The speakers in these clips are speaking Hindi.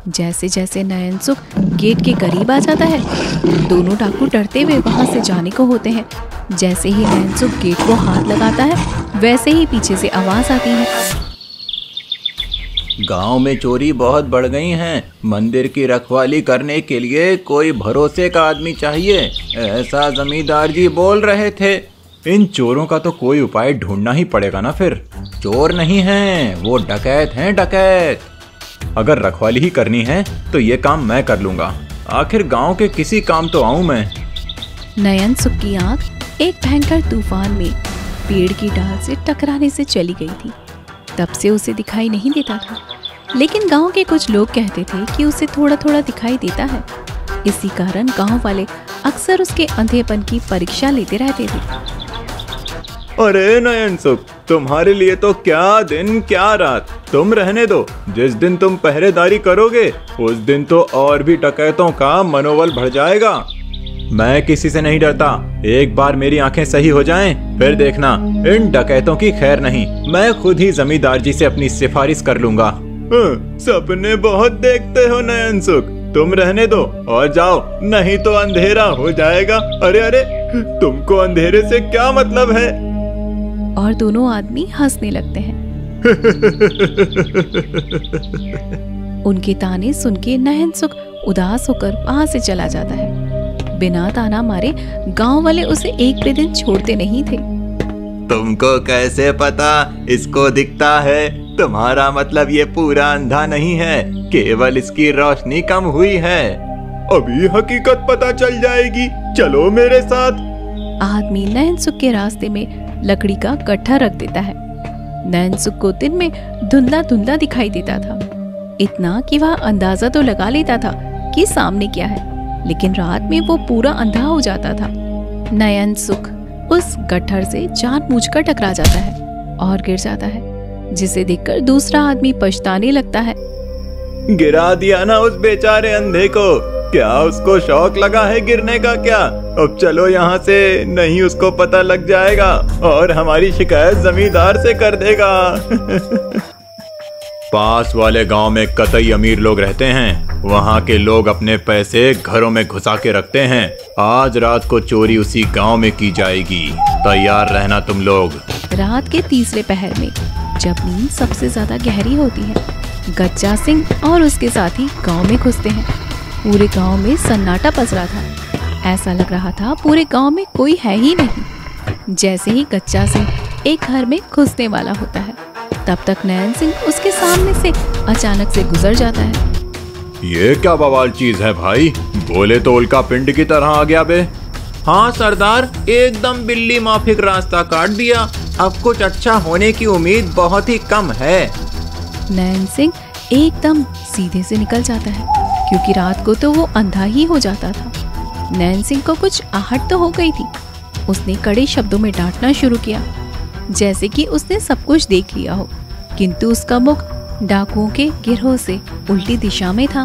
जैसे जैसे नयन सुख गेट के करीब आ जाता है, दोनों डाकू डरते हुए वहां से जाने को होते हैं। जैसे ही नयन सुख गेट को हाथ लगाता है, वैसे ही पीछे से आवाज आती है। गांव में चोरी बहुत बढ़ गई हैं। मंदिर की रखवाली करने के लिए कोई भरोसे का आदमी चाहिए, ऐसा जमींदार जी बोल रहे थे। इन चोरों का तो कोई उपाय ढूंढना ही पड़ेगा ना। फिर चोर नहीं हैं, वो डकैत हैं, डकैत। अगर रखवाली ही करनी है तो ये काम मैं कर लूंगा। आखिर गांव के किसी काम तो आऊं मैं। नयन सुख की आंख एक भयंकर तूफान में पेड़ की डाल से टकराने से चली गई थी। तब से उसे दिखाई नहीं देता था, लेकिन गांव के कुछ लोग कहते थे कि उसे थोड़ा थोड़ा दिखाई देता है। इसी कारण गांव वाले अक्सर उसके अंधेपन की परीक्षा लेते रहते थे। अरे नयन सुख, तुम्हारे लिए तो क्या दिन क्या रात। तुम रहने दो, जिस दिन तुम पहरेदारी करोगे उस दिन तो और भी डकैतों का मनोबल बढ़ जाएगा। मैं किसी से नहीं डरता। एक बार मेरी आंखें सही हो जाएं, फिर देखना इन डकैतों की खैर नहीं। मैं खुद ही जमींदार जी से अपनी सिफारिश कर लूंगा। सपने बहुत देखते हो नयन सुख, तुम रहने दो और जाओ, नहीं तो अंधेरा हो जाएगा। अरे अरे, तुमको अंधेरे से क्या मतलब है? और दोनों आदमी हंसने लगते हैं। उनके ताने सुन के नयन सुख उदास होकर वहां से चला जाता है। बिना ताना मारे गांव वाले उसे एक भी दिन छोड़ते नहीं थे। तुमको कैसे पता इसको दिखता है? तुम्हारा मतलब ये पूरा अंधा नहीं है, केवल इसकी रोशनी कम हुई है। अभी हकीकत पता चल जाएगी, चलो मेरे साथ। आदमी नयन सुख के रास्ते में लकड़ी का गट्ठा रख देता है। नयन सुख को दिन में धुंधला धुंधला दिखाई देता था, इतना कि वह अंदाजा तो लगा लेता था कि सामने क्या है, लेकिन रात में वो पूरा अंधा हो जाता था। नयन सुख उस गट्ठर से जानबूझकर टकरा जाता है और गिर जाता है, जिसे देखकर दूसरा आदमी पछताने लगता है। गिरा दिया ना उस बेचारे अंधे को। क्या उसको शौक लगा है गिरने का क्या? अब चलो यहाँ से, नहीं उसको पता लग जाएगा और हमारी शिकायत जमींदार से कर देगा। पास वाले गांव में कतई अमीर लोग रहते हैं। वहाँ के लोग अपने पैसे घरों में घुसा के रखते हैं। आज रात को चोरी उसी गांव में की जाएगी, तैयार रहना तुम लोग। रात के तीसरे पहर में, जब नींद सबसे ज्यादा गहरी होती है, गज्जा सिंह और उसके साथी गांव में घुसते हैं। पूरे गांव में सन्नाटा पसरा था। ऐसा लग रहा था पूरे गांव में कोई है ही नहीं। जैसे ही गज्जा सिंह एक घर में घुसने वाला होता है, तब तक नयन सिंह उसके सामने से अचानक से गुजर जाता है। ये क्या बवाल चीज है भाई? बोले तो उल्का पिंड की तरह आ गया बे। हाँ सरदार, एकदम बिल्ली माफिक रास्ता काट दिया। अब कुछ अच्छा होने की उम्मीद बहुत ही कम है। नयन सिंह एकदम सीधे से निकल जाता है, क्योंकि रात को तो वो अंधा ही हो जाता था। नयन सिंह को कुछ आहट तो हो गई थी। उसने कड़े शब्दों में डांटना शुरू किया, जैसे कि उसने सब कुछ देख लिया हो, किंतु उसका मुख डाकुओं के गिरोह से उल्टी दिशा में था।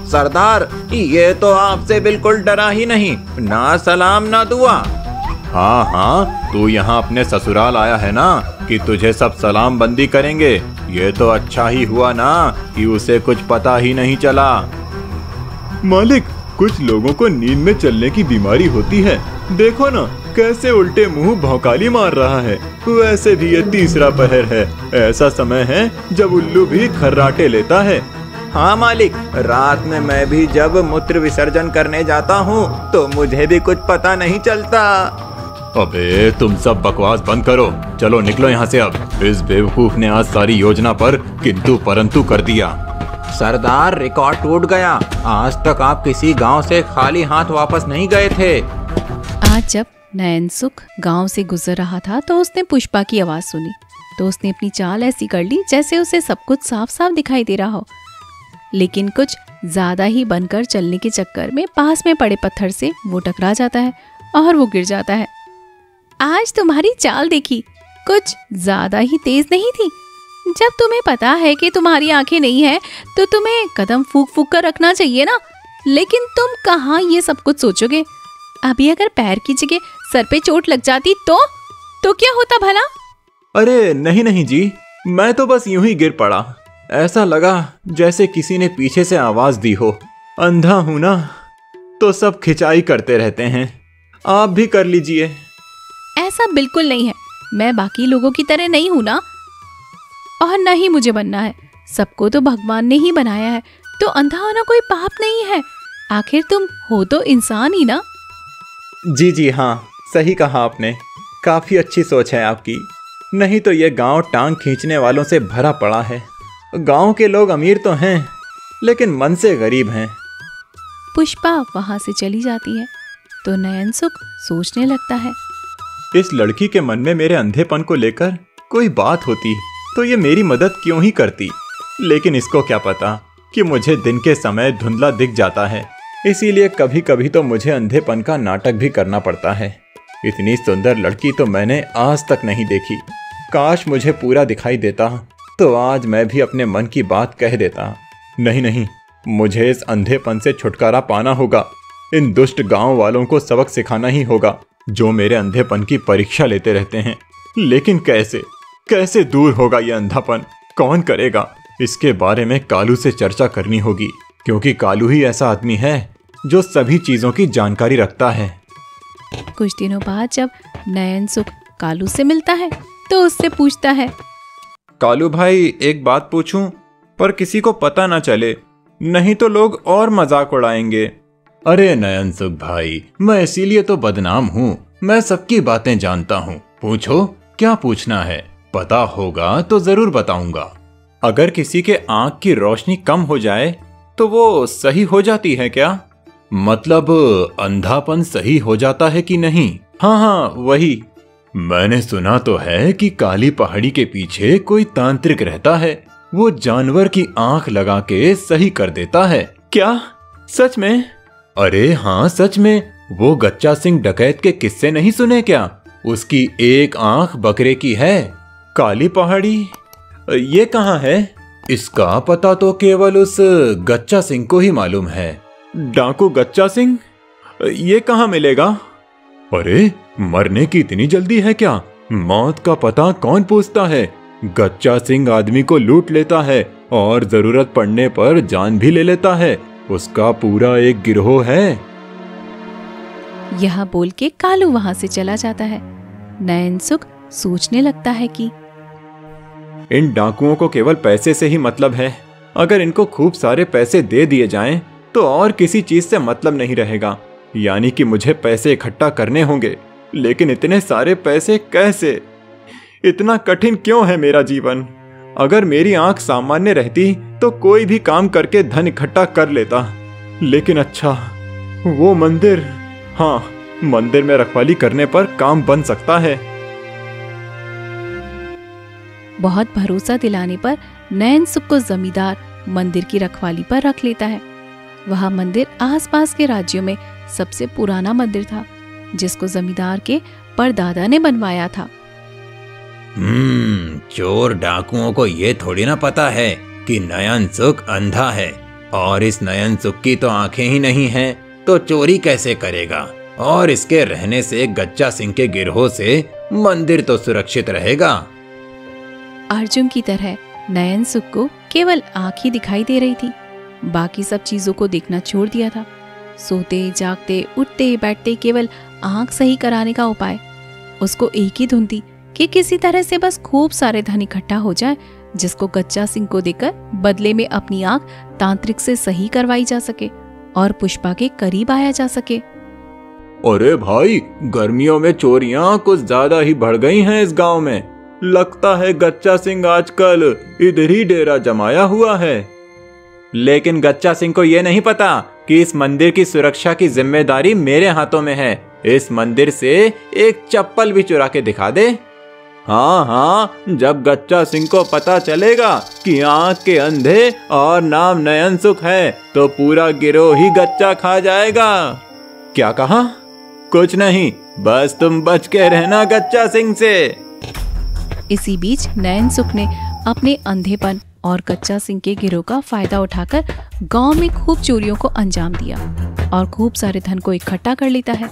सरदार, ये तो आपसे बिल्कुल डरा ही नहीं, ना सलाम ना दुआ। हाँ हाँ, तू यहाँ अपने ससुराल आया है ना कि तुझे सब सलाम बंदी करेंगे। ये तो अच्छा ही हुआ ना कि उसे कुछ पता ही नहीं चला। मालिक, कुछ लोगों को नींद में चलने की बीमारी होती है। देखो ना कैसे उल्टे मुंह भौकाली मार रहा है। वैसे भी ये तीसरा पहर है, ऐसा समय है जब उल्लू भी खर्राटे लेता है। हाँ मालिक, रात में मैं भी जब मूत्र विसर्जन करने जाता हूँ तो मुझे भी कुछ पता नहीं चलता। अबे तुम सब बकवास बंद करो, चलो निकलो यहाँ से अब। इस बेवकूफ ने आज सारी योजना पर किंतु परंतु कर दिया। सरदार, रिकॉर्ड टूट गया। आज तक आप किसी गांव से खाली हाथ वापस नहीं गए थे। आज जब नयन सुख गांव से गुजर रहा था तो उसने पुष्पा की आवाज सुनी, तो उसने अपनी चाल ऐसी कर ली जैसे उसे सब कुछ साफ साफ दिखाई दे रहा हो, लेकिन कुछ ज्यादा ही बनकर चलने के चक्कर में पास में पड़े पत्थर से वो टकरा जाता है और वो गिर जाता है। आज तुम्हारी चाल देखी, कुछ ज्यादा ही तेज नहीं थी। जब तुम्हें पता है कि तुम्हारी आंखें नहीं है तो तुम्हें कदम फूक फूक कर रखना चाहिए ना, लेकिन तुम कहाँ ये सब कुछ सोचोगे। अभी अगर पैर की जगह सर पे चोट लग जाती तो क्या होता भला? अरे नहीं नहीं जी, मैं तो बस यूं ही गिर पड़ा। ऐसा लगा जैसे किसी ने पीछे से आवाज दी हो। अंधा हूं ना, तो सब खिंचाई करते रहते हैं। आप भी कर लीजिए। ऐसा बिल्कुल नहीं है, मैं बाकी लोगों की तरह नहीं हूं ना, और न ही मुझे बनना है। सबको तो भगवान ने ही बनाया है, तो अंधा होना कोई पाप नहीं है। आखिर तुम हो तो इंसान ही ना। जी जी हाँ, सही कहा आपने। काफी अच्छी सोच है आपकी। नहीं तो ये गांव टांग खींचने वालों से भरा पड़ा है। गांव के लोग अमीर तो हैं, लेकिन मन से गरीब हैं। पुष्पा वहां से चली जाती है तो नयनसुख सोचने लगता है, इस लड़की के मन में मेरे अंधेपन को लेकर कोई बात होती तो ये मेरी मदद क्यों ही करती। लेकिन इसको क्या पता कि मुझे दिन के समय धुंधला दिख जाता है, इसीलिए कभी कभी तो मुझे अंधेपन का नाटक भी करना पड़ता है। इतनी सुंदर लड़की तो मैंने आज तक नहीं देखी। काश मुझे पूरा दिखाई देता तो आज मैं भी अपने मन की बात कह देता। नहीं नहीं, मुझे इस अंधेपन से छुटकारा पाना होगा। इन दुष्ट गांव वालों को सबक सिखाना ही होगा, जो मेरे अंधेपन की परीक्षा लेते रहते हैं। लेकिन कैसे कैसे दूर होगा यह अंधापन? कौन करेगा? इसके बारे में कालू से चर्चा करनी होगी, क्योंकि कालू ही ऐसा आदमी है जो सभी चीजों की जानकारी रखता है। कुछ दिनों बाद जब नयनसुख कालू से मिलता है तो उससे पूछता है, कालू भाई एक बात पूछूं, पर किसी को पता ना चले, नहीं तो लोग और मजाक उड़ाएंगे। अरे नयनसुख भाई, मैं इसीलिए तो बदनाम हूँ। मैं सबकी बातें जानता हूँ। पूछो, क्या पूछना है? पता होगा तो जरूर बताऊंगा। अगर किसी के आंख की रोशनी कम हो जाए तो वो सही हो जाती है क्या? मतलब अंधापन सही हो जाता है कि नहीं? हाँ हाँ वही। मैंने सुना तो है कि काली पहाड़ी के पीछे कोई तांत्रिक रहता है। वो जानवर की आंख लगा के सही कर देता है। क्या? सच में? अरे हाँ सच में। वो गच्चा सिंह डकैत के किस्से नहीं सुने क्या? उसकी एक आंख बकरे की है। काली पहाड़ी ये कहाँ है? इसका पता तो केवल उस गच्चा सिंह को ही मालूम है। डाकू गच्चा सिंह? ये कहाँ मिलेगा? अरे मरने की इतनी जल्दी है क्या? मौत का पता कौन पूछता है? गच्चा सिंह आदमी को लूट लेता है और जरूरत पड़ने पर जान भी ले लेता है। उसका पूरा एक गिरोह है। यह बोल के कालू वहां से चला जाता है। नयनसुख सोचने लगता है कि इन डाकुओं को केवल पैसे से ही मतलब है। अगर इनको खूब सारे पैसे दे दिए जाएं, तो और किसी चीज से मतलब नहीं रहेगा। यानी कि मुझे पैसे इकट्ठा करने होंगे। लेकिन इतने सारे पैसे कैसे? इतना कठिन क्यों है मेरा जीवन? अगर मेरी आंख सामान्य रहती तो कोई भी काम करके धन इकट्ठा कर लेता। लेकिन अच्छा, वो मंदिर, हाँ मंदिर में रखवाली करने पर काम बन सकता है। बहुत भरोसा दिलाने पर नयनसुख को जमींदार मंदिर की रखवाली पर रख लेता है। वह मंदिर आसपास के राज्यों में सबसे पुराना मंदिर था, जिसको जमींदार के परदादा ने बनवाया था। चोर डाकुओं को ये थोड़ी ना पता है कि नयनसुख अंधा है, और इस नयनसुख की तो आंखें ही नहीं हैं, तो चोरी कैसे करेगा? और इसके रहने से गच्चा सिंह के गिरोह से मंदिर तो सुरक्षित रहेगा। अर्जुन की तरह नयनसुख को केवल आंख ही दिखाई दे रही थी। बाकी सब चीजों को देखना छोड़ दिया था। सोते जागते उठते बैठते केवल आंख सही कराने का उपाय। उसको एक ही धुन थी कि किसी तरह से बस खूब सारे धन इकट्ठा हो जाए, जिसको गच्चा सिंह को देकर बदले में अपनी आंख तांत्रिक से सही करवाई जा सके और पुष्पा के करीब आया जा सके। अरे भाई, गर्मियों में चोरियां कुछ ज्यादा ही बढ़ गई हैं इस गांव में। लगता है गच्चा सिंह आजकल इधर ही डेरा जमाया हुआ है। लेकिन गच्चा सिंह को यह नहीं पता कि इस मंदिर की सुरक्षा की जिम्मेदारी मेरे हाथों में है। इस मंदिर से एक चप्पल भी चुरा के दिखा दे। हाँ हाँ, जब गच्चा सिंह को पता चलेगा कि आंख के अंधे और नाम नयनसुख है, तो पूरा गिरोह ही गच्चा खा जाएगा। क्या कहा? कुछ नहीं, बस तुम बच के रहना गच्चा सिंह से। इसी बीच नयनसुख ने अपने अंधेपन और गच्चा सिंह के गिरोह का फायदा उठाकर गांव में खूब चोरियों को अंजाम दिया और खूब सारे धन को इकट्ठा कर लेता है।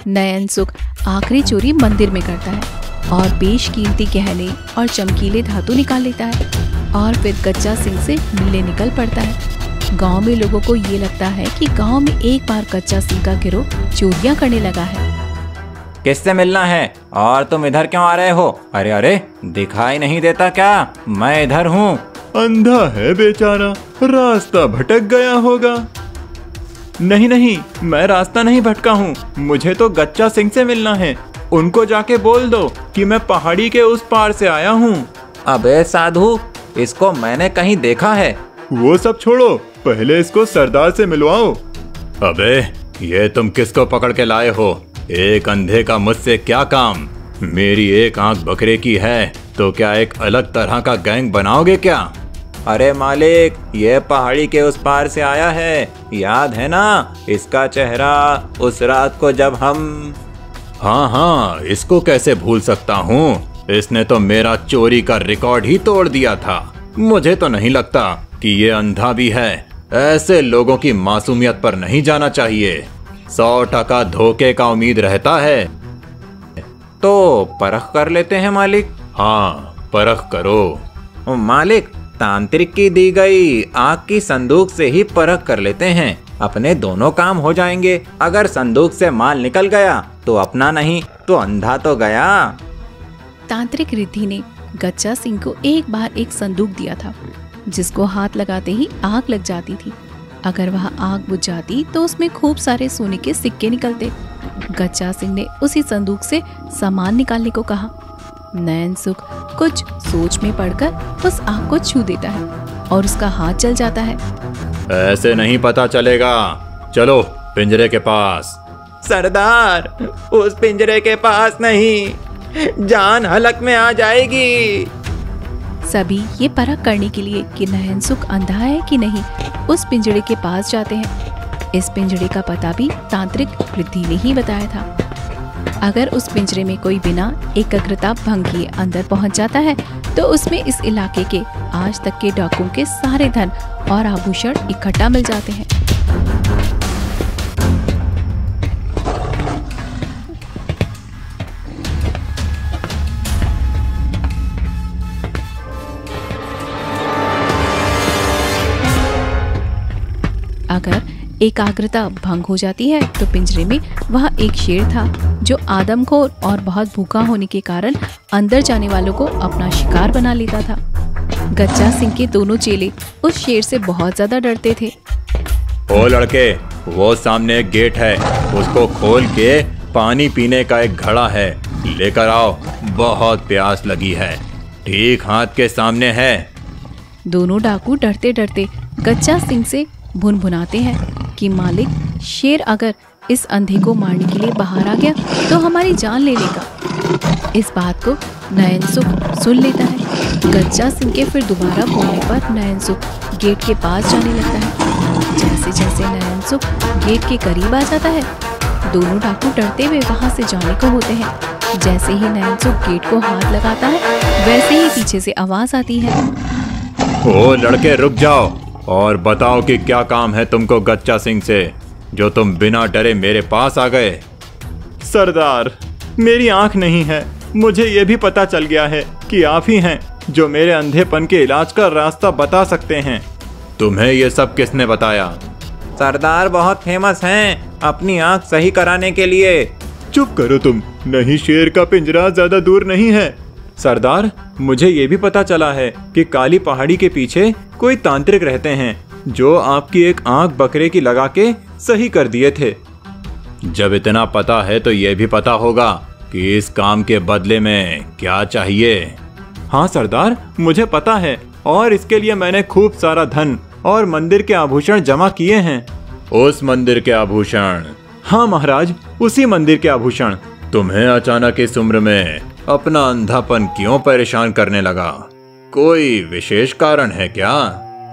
नयनसुख आखिरी चोरी मंदिर में करता है। और बेशकीमती गहने और चमकीले धातु निकाल लेता है और फिर गच्चा सिंह से मिलने निकल पड़ता है। गांव में लोगों को ये लगता है कि गांव में एक बार गच्चा सिंह का गिरोह चोरियां करने लगा है। किससे मिलना है और तुम इधर क्यों आ रहे हो? अरे अरे, दिखाई नहीं देता क्या? मैं इधर हूँ। अंधा है बेचारा, रास्ता भटक गया होगा। नहीं नहीं, मैं रास्ता नहीं भटका हूँ, मुझे तो गच्चा सिंह से मिलना है। उनको जाके बोल दो कि मैं पहाड़ी के उस पार से आया हूँ। अबे साधु, इसको मैंने कहीं देखा है। वो सब छोड़ो, पहले इसको सरदार से मिलवाओ। अबे, ये तुम किसको पकड़ के लाए हो? एक अंधे का मुझसे क्या काम? मेरी एक आंख बकरे की है तो क्या एक अलग तरह का गैंग बनाओगे क्या? अरे मालिक, ये पहाड़ी के उस पार से आया है, याद है ना इसका चेहरा उस रात को जब हम। हाँ, इसको कैसे भूल सकता हूँ? इसने तो मेरा चोरी का रिकॉर्ड ही तोड़ दिया था। मुझे तो नहीं लगता कि ये अंधा भी है। ऐसे लोगों की मासूमियत पर नहीं जाना चाहिए। 100% धोखे का उम्मीद रहता है। तो परख कर लेते हैं मालिक। हाँ, परख करो। मालिक, तांत्रिक की दी गई आग की संदूक से ही परख कर लेते हैं, अपने दोनों काम हो जाएंगे। अगर संदूक से माल निकल गया तो अपना नहीं तो अंधा तो गया। तांत्रिक रिद्धि ने गच्चा सिंह को एक बार एक संदूक दिया था जिसको हाथ लगाते ही आग लग जाती थी। अगर वह आग बुझ जाती तो उसमें खूब सारे सोने के सिक्के निकलते। गच्चा सिंह ने उसी संदूक से सामान निकालने को कहा। नयन सुख कुछ सोच में पड़कर उस आग को छू देता है और उसका हाथ जल जाता है। ऐसे नहीं पता चलेगा, चलो पिंजरे के पास। सरदार, उस पिंजरे के पास नहीं, जान हलक में आ जाएगी। सभी ये परख करने के लिए कि नयन सुख अंधा है कि नहीं, उस पिंजरे के पास जाते हैं। इस पिंजरे का पता भी तांत्रिक रिद्धि ने ही बताया था। अगर उस पिंजरे में कोई बिना एकाग्रता भंग किए अंदर पहुंच जाता है तो उसमें इस इलाके के आज तक के डाकुओं के सारे धन और आभूषण इकट्ठा मिल जाते हैं। अगर एकाग्रता भंग हो जाती है तो पिंजरे में वह एक शेर था जो आदमखोर और बहुत भूखा होने के कारण अंदर जाने वालों को अपना शिकार बना लेता था। गच्चा सिंह के दोनों चेले उस शेर से बहुत ज्यादा डरते थे। ओ लड़के, वो सामने एक गेट है, उसको खोल के पानी पीने का एक घड़ा है, लेकर आओ, बहुत प्यास लगी है। ठीक हाथ के सामने है। दोनों डाकू डरते डरते गच्चा सिंह से भुनभुनाते हैं कि मालिक, शेर अगर इस अंधे को मारने के लिए बाहर आ गया तो हमारी जान ले लेगा। इस बात को नयन सुख सुन लेता है। गच्चा सिंह के फिर दोबारा बोलने पर नयन सुख गेट के पास जाने लगता है। जैसे जैसे नयन सुख गेट के करीब आ जाता है, दोनों डाकू डरते हुए वहां से जाने को होते हैं। जैसे ही नयन सुख गेट को हाथ लगाता है, वैसे ही पीछे से आवाज आती है। ओ लड़के, रुक जाओ और बताओ कि क्या काम है तुमको गच्चा सिंह से, जो तुम बिना डरे मेरे पास आ गए। सरदार, मेरी आंख नहीं है, मुझे ये भी पता चल गया है कि आप ही हैं जो मेरे अंधेपन के इलाज का रास्ता बता सकते हैं। तुम्हें ये सब किसने बताया? सरदार बहुत फेमस हैं अपनी आंख सही कराने के लिए। चुप करो तुम, नहीं शेर का पिंजरा ज्यादा दूर नहीं है। सरदार, मुझे ये भी पता चला है कि काली पहाड़ी के पीछे कोई तांत्रिक रहते हैं जो आपकी एक आंख बकरे की लगा के सही कर दिए थे। जब इतना पता है तो ये भी पता होगा कि इस काम के बदले में क्या चाहिए। हाँ सरदार, मुझे पता है और इसके लिए मैंने खूब सारा धन और मंदिर के आभूषण जमा किए हैं। उस मंदिर के आभूषण? हाँ महाराज, उसी मंदिर के आभूषण। तुम्हें अचानक इस उम्र में अपना अंधापन क्यों परेशान करने लगा? कोई विशेष कारण है क्या?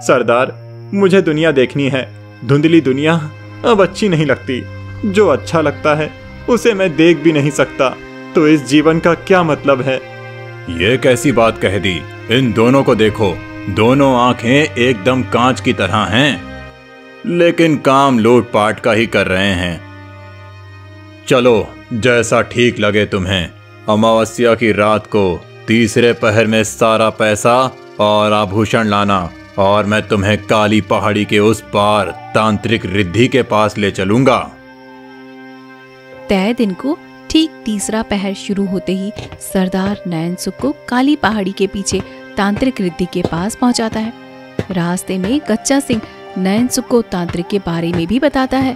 सरदार, मुझे दुनिया देखनी है। धुंधली दुनिया अब अच्छी नहीं लगती। जो अच्छा लगता है उसे मैं देख भी नहीं सकता, तो इस जीवन का क्या मतलब है? ये कैसी बात कह दी? इन दोनों को देखो, दोनों आंखें एकदम कांच की तरह हैं, लेकिन काम लूटपाट का ही कर रहे हैं। चलो, जैसा ठीक लगे तुम्हें, अमावस्या की रात को तीसरे पहर में सारा पैसा और आभूषण लाना, और मैं तुम्हें काली पहाड़ी के उस पार तांत्रिक रिद्धि के पास ले चलूंगा। तय दिन को ठीक तीसरा पहर शुरू होते ही सरदार नयनसुख को काली पहाड़ी के पीछे तांत्रिक रिद्धि के पास पहुंचाता है। रास्ते में गच्चा सिंह नयनसुख को तांत्रिक के बारे में भी बताता है।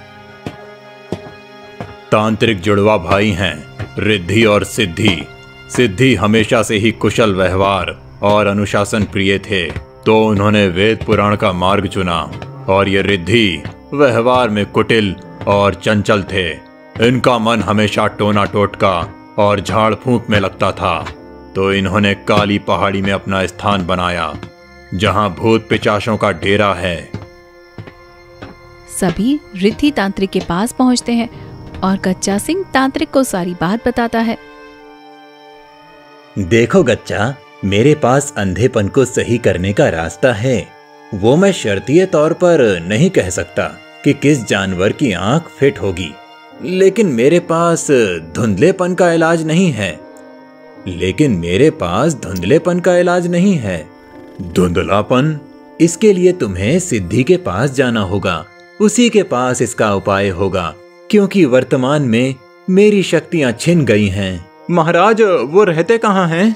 तांत्रिक जुड़वा भाई हैं, रिद्धि और सिद्धि। सिद्धि हमेशा से ही कुशल व्यवहार और अनुशासन प्रिय थे, तो उन्होंने वेद पुराण का मार्ग चुना, और ये रिद्धि व्यवहार में कुटिल और चंचल थे। इनका मन हमेशा टोना टोटका और झाड़ फूंक में लगता था, तो इन्होंने काली पहाड़ी में अपना स्थान बनाया, जहां भूत पिचाशों का डेरा है। सभी रिद्धि तांत्रिक के पास पहुंचते हैं और गच्चा सिंह तांत्रिक को सारी बात बताता है। देखो गच्चा, मेरे पास अंधेपन को सही करने का रास्ता है। वो मैं शर्तीय तौर पर नहीं कह सकता कि किस जानवर की आंख फिट होगी, लेकिन मेरे पास धुंधलेपन का इलाज नहीं है। धुंधलापन? इसके लिए तुम्हें सिद्धि के पास जाना होगा। उसी के पास इसका उपाय होगा, क्योंकि वर्तमान में मेरी शक्तियां छिन गई हैं। महाराज, वो रहते कहाँ हैं?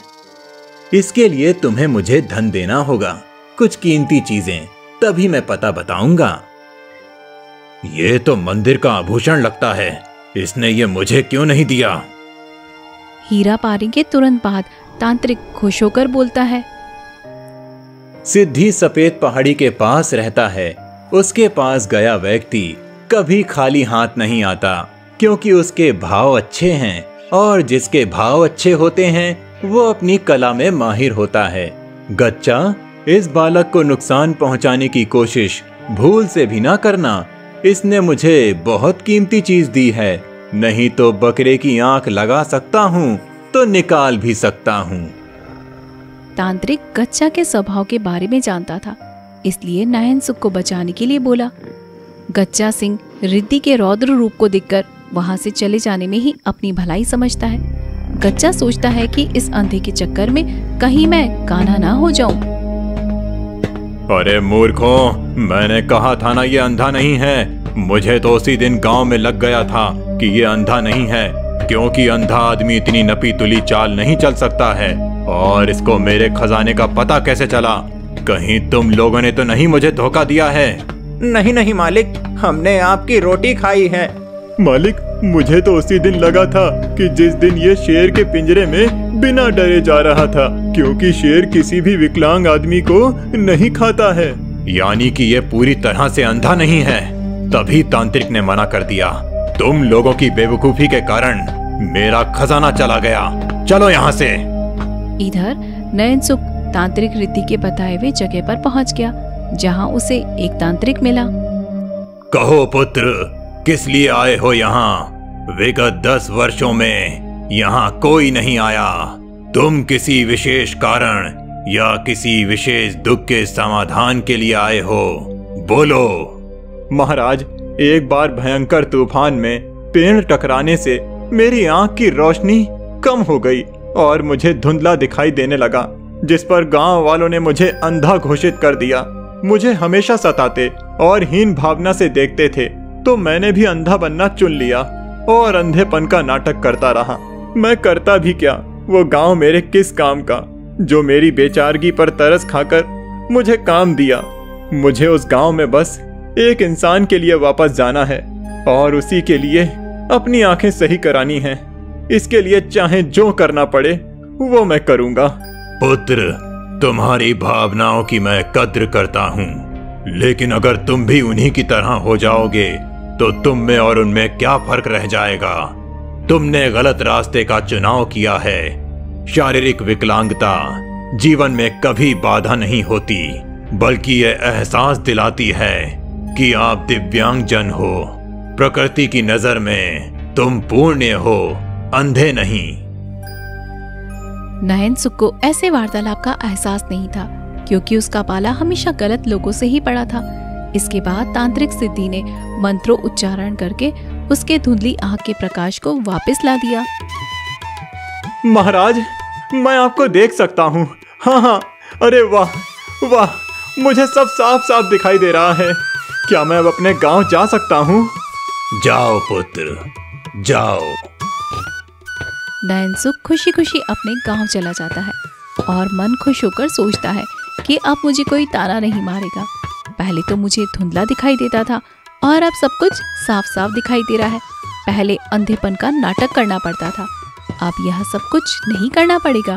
इसके लिए तुम्हें मुझे धन देना होगा, कुछ कीमती चीजें, तभी मैं पता बताऊंगा। ये तो मंदिर का आभूषण लगता है, इसने ये मुझे क्यों नहीं दिया? हीरा पाने के तुरंत बाद तांत्रिक खुश होकर बोलता है। सिद्धि सफेद पहाड़ी के पास रहता है। उसके पास गया व्यक्ति कभी खाली हाथ नहीं आता, क्योंकि उसके भाव अच्छे हैं, और जिसके भाव अच्छे होते हैं वो अपनी कला में माहिर होता है। गच्चा, इस बालक को नुकसान पहुंचाने की कोशिश भूल से भी ना करना। इसने मुझे बहुत कीमती चीज दी है, नहीं तो बकरे की आंख लगा सकता हूँ तो निकाल भी सकता हूँ। तांत्रिक गच्चा के स्वभाव के बारे में जानता था, इसलिए नयनसुख को बचाने के लिए बोला। गच्चा सिंह रिद्धि के रौद्र रूप को देखकर वहां से चले जाने में ही अपनी भलाई समझता है। गच्चा सोचता है कि इस अंधे के चक्कर में कहीं मैं कान्हा ना हो जाऊं। अरे मूर्खों, मैंने कहा था ना ये अंधा नहीं है। मुझे तो उसी दिन गांव में लग गया था कि ये अंधा नहीं है, क्योंकि अंधा आदमी इतनी नपी तुली चाल नहीं चल सकता है। और इसको मेरे खजाने का पता कैसे चला? कहीं तुम लोगों ने तो नहीं मुझे धोखा दिया है? नहीं नहीं मालिक, हमने आपकी रोटी खाई है। मालिक, मुझे तो उसी दिन लगा था कि जिस दिन ये शेर के पिंजरे में बिना डरे जा रहा था, क्योंकि शेर किसी भी विकलांग आदमी को नहीं खाता है। यानी कि ये पूरी तरह से अंधा नहीं है। तभी तांत्रिक ने मना कर दिया। तुम लोगों की बेवकूफी के कारण मेरा खजाना चला गया। चलो यहाँ से। इधर नयनसुख तांत्रिक रिद्धि के बताए हुए जगह पर पहुंच गया, जहां उसे एक तांत्रिक मिला। कहो पुत्र, किस लिए आए हो यहाँ? विगत 10 वर्षों में यहाँ कोई नहीं आया। तुम किसी विशेष कारण या किसी विशेष दुख के समाधान के लिए आए हो? बोलो। महाराज, एक बार भयंकर तूफान में पेड़ टकराने से मेरी आंख की रोशनी कम हो गई और मुझे धुंधला दिखाई देने लगा, जिस पर गांव वालों ने मुझे अंधा घोषित कर दिया। मुझे हमेशा सताते और हीन भावना से देखते थे, तो मैंने भी अंधा बनना चुन लिया और अंधेपन का नाटक करता रहा। मैं करता भी क्या, वो गांव मेरे किस काम का, जो मेरी बेचारगी पर तरस खाकर मुझे काम दिया। मुझे उस गांव में बस एक इंसान के लिए वापस जाना है और उसी के लिए अपनी आंखें सही करानी हैं। इसके लिए चाहे जो करना पड़े वो मैं करूंगा। पुत्र, तुम्हारी भावनाओं की मैं कद्र करता हूँ, लेकिन अगर तुम भी उन्हीं की तरह हो जाओगे तो तुम में और उनमें क्या फर्क रह जाएगा? तुमने गलत रास्ते का चुनाव किया है। शारीरिक विकलांगता जीवन में कभी बाधा नहीं होती, बल्कि यह एहसास दिलाती है कि आप दिव्यांग जन हो। प्रकृति की नजर में तुम पुण्य हो, अंधे नहीं। नयनसुख को ऐसे वार्तालाप का एहसास नहीं था, क्योंकि उसका पाला हमेशा गलत लोगों से ही पड़ा था। इसके बाद तांत्रिक सिद्धि ने मंत्रों उच्चारण करके उसके धुंधली आंख के प्रकाश को वापस ला दिया। महाराज, मैं आपको देख सकता हूँ। हाँ हाँ, अरे वाह वाह, मुझे सब साफ साफ दिखाई दे रहा है। क्या मैं अब अपने गांव जा सकता हूँ? जाओ पुत्र, जाओ। नयनसुख खुशी खुशी अपने गांव चला जाता है और मन खुश होकर सोचता है कि अब मुझे कोई ताना नहीं मारेगा। पहले तो मुझे धुंधला दिखाई देता था और अब सब कुछ साफ साफ दिखाई दे रहा है। पहले अंधेपन का नाटक करना पड़ता था, अब यह सब कुछ नहीं करना पड़ेगा।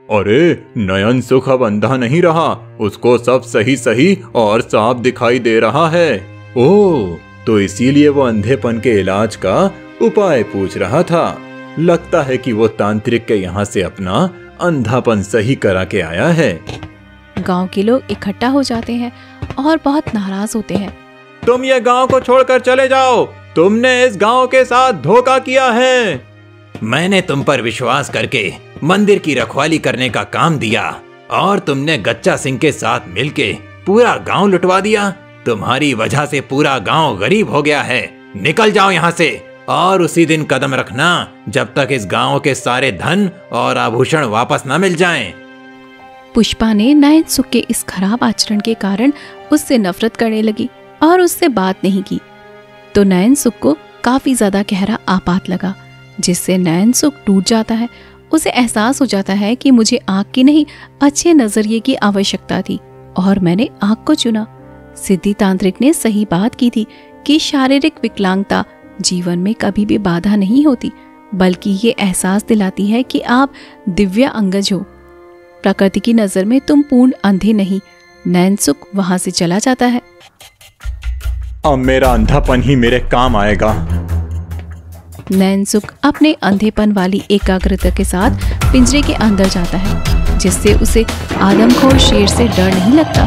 अरे, नयनसुख अब अंधा नहीं रहा, उसको सब सही सही और साफ दिखाई दे रहा है। ओह, तो इसीलिए वो अंधेपन के इलाज का उपाय पूछ रहा था। लगता है कि वो तांत्रिक के यहाँ से अपना अंधापन सही करा के आया है। गांव के लोग इकट्ठा हो जाते हैं और बहुत नाराज होते हैं। तुम ये गांव को छोड़कर चले जाओ, तुमने इस गांव के साथ धोखा किया है। मैंने तुम पर विश्वास करके मंदिर की रखवाली करने का काम दिया और तुमने गच्चा सिंह के साथ मिलके पूरा गांव लुटवा दिया। तुम्हारी वजह से पूरा गांव गरीब हो गया है। निकल जाओ यहाँ से और उसी दिन कदम रखना जब तक इस गांव के सारे धन और आभूषण वापस न मिल जाएं। पुष्पा ने नयनसुख के इस खराब आचरण के कारण उससे नफरत करने लगी और उससे बात नहीं की। तो नयनसुख को काफी ज्यादा गहरा आपात लगा, जिससे नयनसुख टूट जाता है। उसे एहसास हो जाता है कि मुझे आँख की नहीं, अच्छे नजरिए की आवश्यकता थी और मैंने आँख को चुना। सिद्धि तांत्रिक ने सही बात की थी कि शारीरिक विकलांगता जीवन में कभी भी बाधा नहीं होती, बल्कि ये एहसास दिलाती है कि आप दिव्य अंगज हो। प्रकृति की नजर में तुम पूर्ण अंधे नहीं। नयनसुख वहां से चला जाता है। अब मेरा अंधापन ही मेरे काम आएगा। नयनसुख अपने अंधेपन वाली एकाग्रता के साथ पिंजरे के अंदर जाता है, जिससे उसे आदमखोर शेर से डर नहीं लगता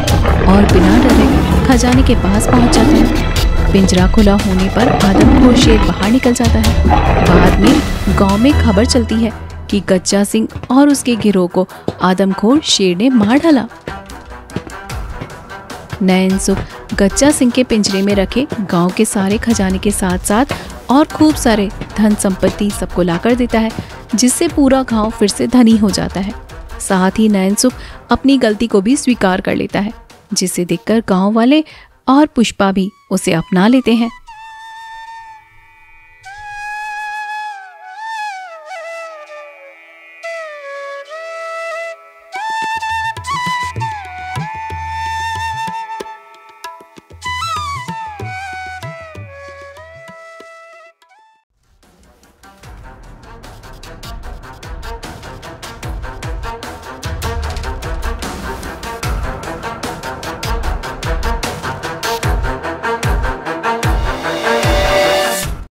और बिना डरे खजाने के पास पहुंच जाता है। पिंजरा खुला होने पर आदमखोर शेर बाहर निकल जाता है। बाद में गांव में खबर चलती है कि गच्चा सिंह और उसके गिरोह को आदमखोर शेर ने मार डाला। नयनसुख गच्चा सिंह के पिंजरे में रखे गांव के सारे खजाने के साथ साथ और खूब सारे धन संपत्ति सबको लाकर देता है, जिससे पूरा गांव फिर से धनी हो जाता है। साथ ही नयनसुख अपनी गलती को भी स्वीकार कर लेता है, जिसे देखकर गांव वाले और पुष्पा भी उसे अपना लेते हैं।